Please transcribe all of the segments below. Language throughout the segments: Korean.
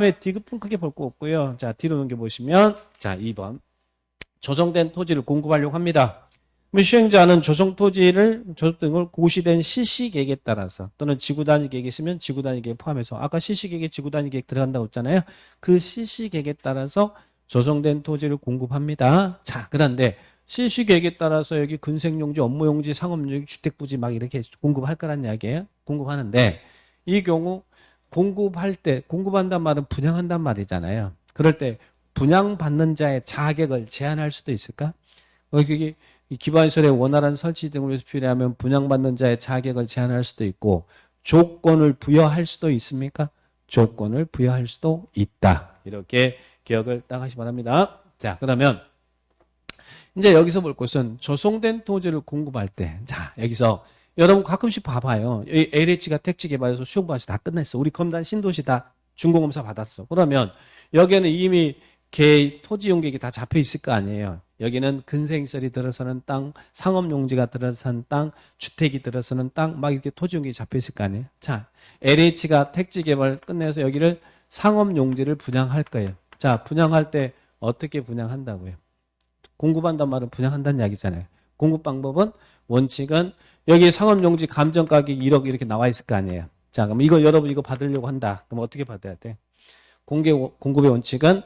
왜 디귿은 크게 볼 거 없고요. 자, 뒤로 넘겨보시면, 자, 2번. 조성된 토지를 공급하려고 합니다. 그럼 시행자는 조성 토지를, 조성등을 고시된 실시계획에 따라서 또는 지구단위 계획이 있으면 지구단위 계획 포함해서 아까 실시계획에 지구단위 계획 들어간다고 했잖아요. 그 실시계획에 따라서 조성된 토지를 공급합니다. 자, 그런데 실시계획에 따라서 여기 근생용지, 업무용지, 상업용지, 주택부지 막 이렇게 공급할 거란 이야기예요. 공급하는데 이 경우 공급할 때, 공급한단 말은 분양한단 말이잖아요. 그럴 때 분양받는 자의 자격을 제한할 수도 있을까? 여기 기반시설의 원활한 설치 등을 위해서 필요하면 분양받는 자의 자격을 제한할 수도 있고 조건을 부여할 수도 있습니까? 조건을 부여할 수도 있다. 이렇게 기억을 딱 하시기 바랍니다. 자, 그러면 이제 여기서 볼 것은 조성된 토지를 공급할 때, 자, 여기서 여러분 가끔씩 봐봐요. LH가 택지 개발해서 시공 받아서 다 끝냈어. 우리 검단 신도시 다 준공검사 받았어. 그러면 여기에는 이미 토지 용객이 다 잡혀 있을 거 아니에요. 여기는 근생시설이 들어서는 땅, 상업용지가 들어서는 땅, 주택이 들어서는 땅, 막 이렇게 토지 용객이 잡혀 있을 거 아니에요. 자, LH가 택지 개발 끝내서 여기를 상업용지를 분양할 거예요. 자, 분양할 때 어떻게 분양한다고요? 공급한단 말은 분양한다는 이야기잖아요. 공급 방법은 원칙은 여기 상업용지 감정가격이 1억 이렇게 나와 있을 거 아니에요. 자, 그럼 이거 여러분 이거 받으려고 한다. 그럼 어떻게 받아야 돼? 공급의 원칙은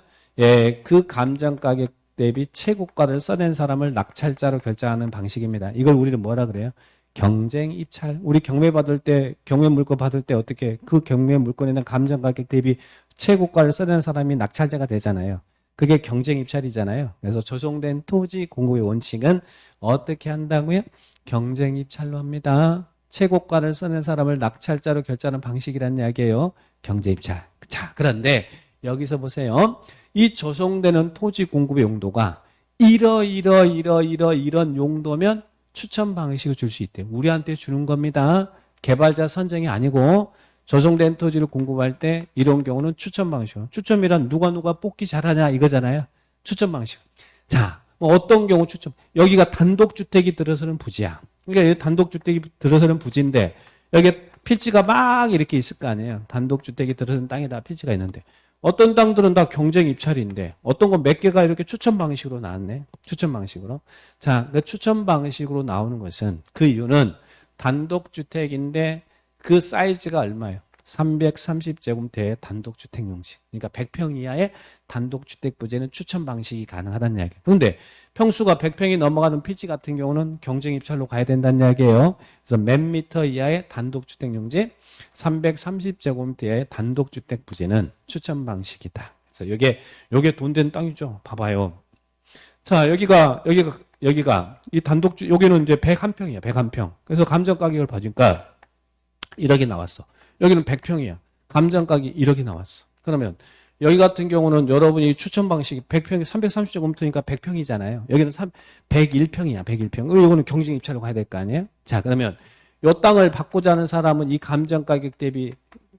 그 감정가격 대비 최고가를 써낸 사람을 낙찰자로 결정하는 방식입니다. 이걸 우리는 뭐라 그래요? 경쟁 입찰. 우리 경매 받을 때, 경매 물건 받을 때 어떻게 그 경매 물건에 대한 감정가격 대비 최고가를 써낸 사람이 낙찰자가 되잖아요. 그게 경쟁 입찰이잖아요. 그래서 조성된 토지 공급의 원칙은 어떻게 한다고요? 경쟁 입찰로 합니다. 최고가를 써낸 사람을 낙찰자로 결정하는 방식이라는 이야기예요. 경쟁 입찰. 자, 그런데 여기서 보세요. 이 조성되는 토지 공급의 용도가 이런 용도면 추천 방식을 줄 수 있대요. 우리한테 주는 겁니다. 개발자 선정이 아니고 조성된 토지를 공급할 때 이런 경우는 추천 방식으로. 추첨이란 누가 뽑기 잘하냐 이거잖아요. 추천 방식. 자, 뭐 어떤 경우 추첨. 여기가 단독주택이 들어서는 부지야. 그러니까 단독주택이 들어서는 부지인데 여기에 필지가 막 이렇게 있을 거 아니에요. 단독주택이 들어서는 땅에다 필지가 있는데 어떤 땅들은 다 경쟁 입찰인데 어떤 건 몇 개가 이렇게 추천 방식으로 나왔네. 추천 방식으로. 자, 그 추천 방식으로 나오는 것은 그 이유는 단독주택인데 그 사이즈가 얼마예요? 330제곱미터의 단독주택 용지. 그러니까 100평 이하의 단독주택 부지는 추천 방식이 가능하다는 이야기예요. 그런데 평수가 100평이 넘어가는 필지 같은 경우는 경쟁 입찰로 가야 된다는 이야기예요. 그래서 몇 미터 이하의 단독주택 용지, 330제곱미터 이하의 단독주택 부지는 추천 방식이다. 그래서 요게 돈 되는 땅이죠. 봐봐요. 자, 여기가 이 단독주 여기는 이제 101평이야. 101평. 그래서 감정 가격을 봐주니까 1억이 나왔어. 여기는 100평이야. 감정 가격이 1억이 나왔어. 그러면 여기 같은 경우는 여러분이 추천 방식이 100평이 330제곱미터니까 100평이잖아요. 여기는 101평이야. 101평. 이거는 경쟁 입찰로 가야 될 거 아니에요? 자, 그러면 이 땅을 받고자 하는 사람은 이 감정 가격 대비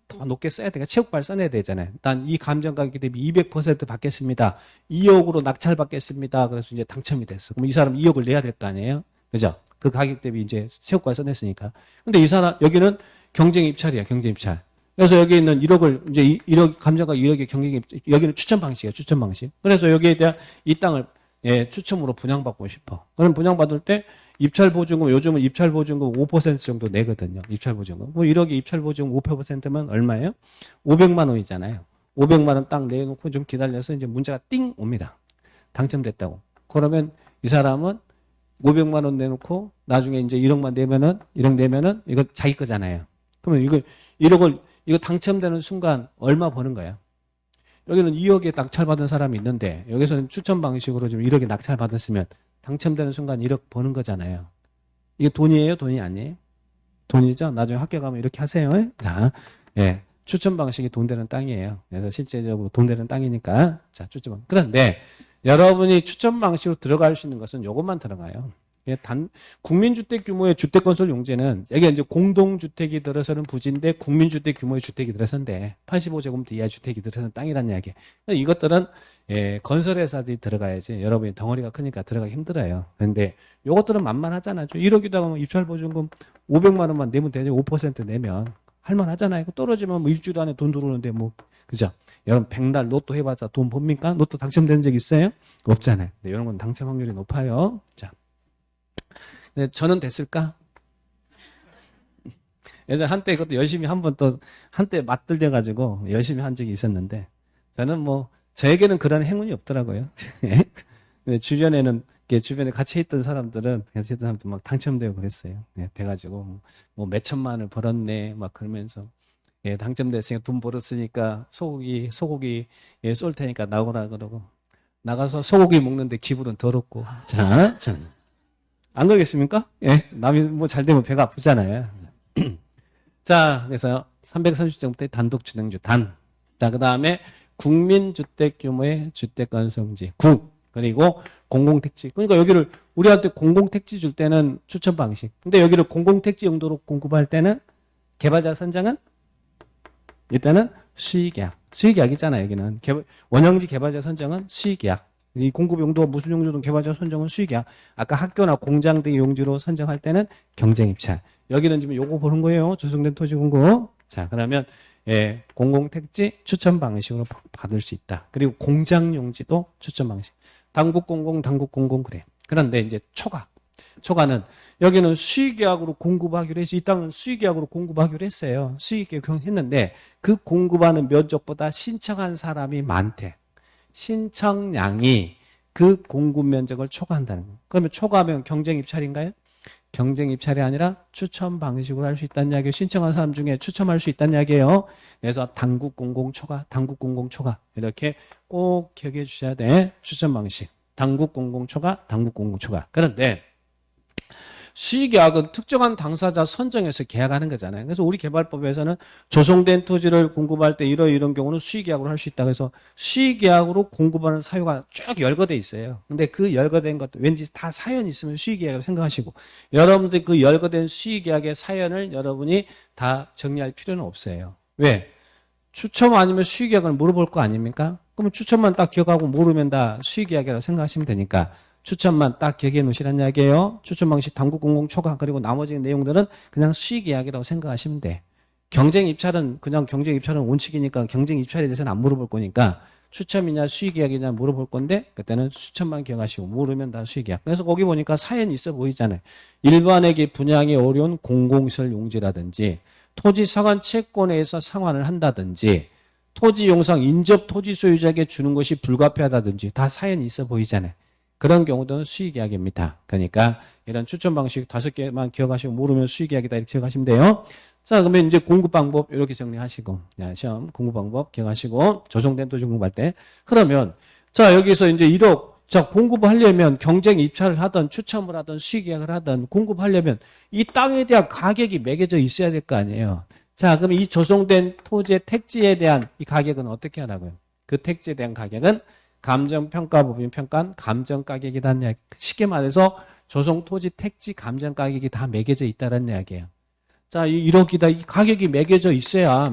더 높게 써야 되니까 최고가를 써내야 되잖아요. 일단 이 감정 가격 대비 200% 받겠습니다. 2억으로 낙찰 받겠습니다. 그래서 이제 당첨이 됐어. 그럼 이 사람 2억을 내야 될 거 아니에요? 그죠? 그 가격 대비 이제 최고가를 써냈으니까. 근데 이 사람, 여기는 경쟁 입찰이야. 경쟁 입찰. 그래서 여기 있는 1억을 이제 1억 감정가 1억의 경쟁 입찰, 여기는 추천 방식이야. 추천 방식. 그래서 여기에 대한 이 땅을 추첨으로 분양받고 싶어. 그럼 분양받을 때 입찰 보증금, 요즘은 입찰 보증금 5% 정도 내거든요. 입찰 보증금. 뭐 1억에 입찰 보증금 5%면 얼마예요? 500만 원이잖아요. 500만 원 딱 내놓고 좀 기다려서 이제 문자가 띵 옵니다. 당첨됐다고. 그러면 이 사람은 500만 원 내놓고 나중에 이제 1억 내면은 이거 자기 거잖아요. 그러면 이거 당첨되는 순간 얼마 버는 거야? 여기는 2억에 낙찰받은 사람이 있는데 여기서는 추천 방식으로 좀 1억에 낙찰받았으면 당첨되는 순간 1억 버는 거잖아요. 이게 돈이에요? 돈이 아니에요? 돈이죠? 나중에 학교 가면 이렇게 하세요. 자, 추천 방식이 돈 되는 땅이에요. 그래서 실제적으로 돈 되는 땅이니까. 자, 추천. 그런데 여러분이 추천 방식으로 들어갈 수 있는 것은 이것만 들어가요. 국민주택 규모의 주택건설 용지는 여기 이제 공동주택이 들어서는 부지인데 국민주택 규모의 주택이 들어선대 85제곱미터 이하 주택이 들어서는 땅이라는 이야기. 이것들은 건설회사들이 들어가야지 여러분이 덩어리가 크니까 들어가기 힘들어요. 그런데 이것들은 만만하잖아요. 1억이다가 입찰보증금 500만 원만 내면 되죠. 5% 내면 할만하잖아요. 이거 떨어지면 뭐 일주일 안에 돈 들어오는데 뭐, 그죠? 여러분, 백날 로또 해봤자 돈 법니까? 로또 당첨된 적 있어요? 없잖아요. 근데 이런 건 당첨 확률이 높아요. 자. 근데 저는 됐을까? 예전에 한때 이것도 열심히 한번 또, 한때 맞들려가지고 열심히 한 적이 있었는데, 저는 뭐, 저에게는 그런 행운이 없더라고요. 근데 주변에는, 주변에 같이 있던 사람들은, 같이 있던 사람들 막 당첨되고 그랬어요. 네, 돼가지고, 뭐 몇천만을 벌었네, 막 그러면서, 예, 당첨됐으니까 돈 벌었으니까 소고기, 예, 쏠 테니까 나오라 그러고, 나가서 소고기 먹는데 기분은 더럽고. 자, 참. 안 그러겠습니까? 예, 남이 뭐 잘 되면 배가 아프잖아요. 자, 그래서 330점대 단독 진행주 단. 자, 그 다음에 국민주택 규모의 주택 건설지 국. 그리고 공공택지. 그러니까 여기를 우리한테 공공택지 줄 때는 추천 방식. 근데 여기를 공공택지 용도로 공급할 때는 개발자 선정은 일단은 수의계약. 수의계약이잖아요, 여기는. 원형지 개발자 선정은 수의계약. 이 공급 용도가 무슨 용도든 개발자 선정은 수의계약. 아까 학교나 공장 등 용지로 선정할 때는 경쟁입찰. 여기는 지금 요거 보는 거예요. 조성된 토지 공급. 자, 그러면 예, 공공택지 추천 방식으로 받을 수 있다. 그리고 공장 용지도 추천 방식. 당국 공공 그래. 그런데 이제 초과는 여기는 수의계약으로 공급하기로 해서 이 땅은 수의계약으로 공급하기로 했어요. 수의계약 했는데 그 공급하는 면적보다 신청한 사람이 많대. 신청량이 그 공급 면적을 초과한다는 거예요. 그러면 초과하면 경쟁 입찰인가요? 경쟁 입찰이 아니라 추첨 방식으로 할 수 있다는 이야기예요. 신청한 사람 중에 추첨할 수 있다는 이야기예요. 그래서 당국 공공 초과 이렇게 꼭 기억해 주셔야 돼. 추첨 방식. 당국 공공 초과. 그런데 수의계약은 특정한 당사자 선정해서 계약하는 거잖아요. 그래서 우리 개발법에서는 조성된 토지를 공급할 때 이런 경우는 수의계약으로 할 수 있다. 그래서 수의계약으로 공급하는 사유가 쭉 열거돼 있어요. 근데 그 열거된 것도 왠지 다 사연이 있으면 수의계약으로 생각하시고 여러분들 그 열거된 수의계약의 사연을 여러분이 다 정리할 필요는 없어요. 왜? 추첨 아니면 수의계약을 물어볼 거 아닙니까? 그러면 추첨만 딱 기억하고 모르면 다 수의계약이라고 생각하시면 되니까 추천만 딱 기억해 놓으시란 이야기예요. 추천 방식 당국 공공 초과 그리고 나머지 내용들은 그냥 수의계약이라고 생각하시면 돼. 경쟁 입찰은 원칙이니까 경쟁 입찰에 대해서는 안 물어볼 거니까 추첨이냐 수의계약이냐 물어볼 건데 그때는 추천만 기억하시고 모르면 다 수의계약. 그래서 거기 보니까 사연이 있어 보이잖아요. 일반에게 분양이 어려운 공공시설 용지라든지 토지 상환 채권에서 상환을 한다든지 토지 용상 인접 토지 소유자에게 주는 것이 불가피하다든지 다 사연이 있어 보이잖아요. 그런 경우도 수의계약입니다. 그러니까 이런 추천 방식 5개만 기억하시고 모르면 수의계약이다 이렇게 기억하시면 돼요. 자, 그러면 이제 공급 방법 이렇게 정리하시고 시험 공급 방법 기억하시고 조성된 토지 공급할 때 그러면 자 여기서 이제 1억 자 공급하려면 경쟁 입찰을 하든 추첨을 하든 수의계약을 하든 공급하려면 이 땅에 대한 가격이 매겨져 있어야 될 거 아니에요. 자, 그럼 이 조성된 토지의 택지에 대한 이 가격은 어떻게 하라고요? 그 택지에 대한 가격은 감정평가법인 평가한 감정가격이라는 이야기. 쉽게 말해서 조성토지 택지 감정가격이 다 매겨져 있다는 이야기예요. 자, 1억이다. 이 가격이 매겨져 있어야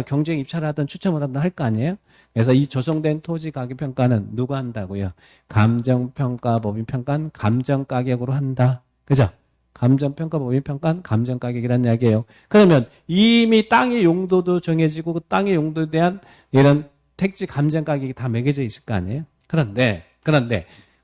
경쟁 입찰을 하든 추첨을 하든 할 거 아니에요? 그래서 이 조성된 토지 가격 평가는 누가 한다고요? 감정평가법인 평가한 감정가격으로 한다. 그죠? 감정평가법인 평가한 감정가격이라는 이야기예요. 그러면 이미 땅의 용도도 정해지고 그 땅의 용도에 대한 이런 택지 감정 가격이 다 매겨져 있을 거 아니에요? 그런데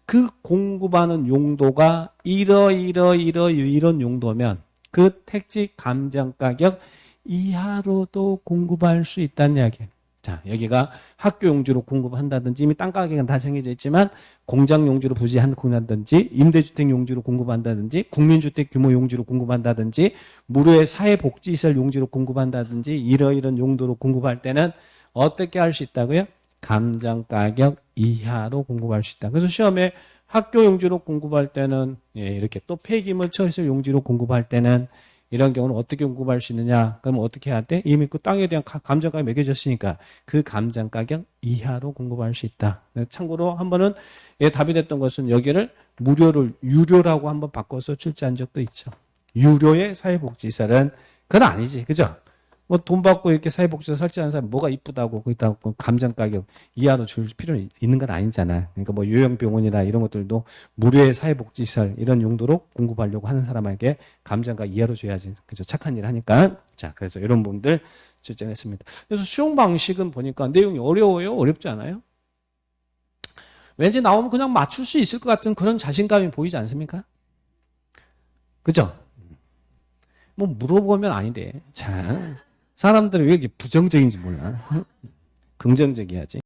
그 공급하는 용도가 이런 용도면 그 택지 감정 가격 이하로도 공급할 수 있다는 이야기예요. 자, 여기가 학교 용지로 공급한다든지 이미 땅 가격은 다 정해져 있지만 공장 용지로 공급한다든지 임대주택 용지로 공급한다든지 국민주택 규모 용지로 공급한다든지 무료의 사회복지시설 용지로 공급한다든지 이런 용도로 공급할 때는 어떻게 할 수 있다고요? 감정가격 이하로 공급할 수 있다. 그래서 시험에 학교 용지로 공급할 때는 이렇게 또 폐기물 처리시설 용지로 공급할 때는 이런 경우는 어떻게 공급할 수 있느냐? 그러면 어떻게 해야 돼? 이미 그 땅에 대한 감정가격이 매겨졌으니까 그 감정가격 이하로 공급할 수 있다. 참고로 한 번은 답이 됐던 것은 여기를 유료라고 한번 바꿔서 출제한 적도 있죠. 유료의 사회복지시설은 그건 아니지. 그죠? 뭐 돈 받고 이렇게 사회복지사 설치하는 사람 뭐가 이쁘다고 거기다 감정 가격 이하로 줄 필요는 있는 건 아니잖아. 그러니까 뭐 요양병원이나 이런 것들도 무료의 사회복지시설 이런 용도로 공급하려고 하는 사람에게 감정가 이하로 줘야지. 그죠? 착한 일 하니까. 자, 그래서 이런 부분들 출제했습니다. 그래서 수용 방식은 보니까 내용이 어려워요? 어렵지 않아요? 왠지 나오면 그냥 맞출 수 있을 것 같은 그런 자신감이 보이지 않습니까? 그죠? 뭐 물어보면 아닌데. 자, 사람들이 왜 이렇게 부정적인지 몰라. 긍정적이야지.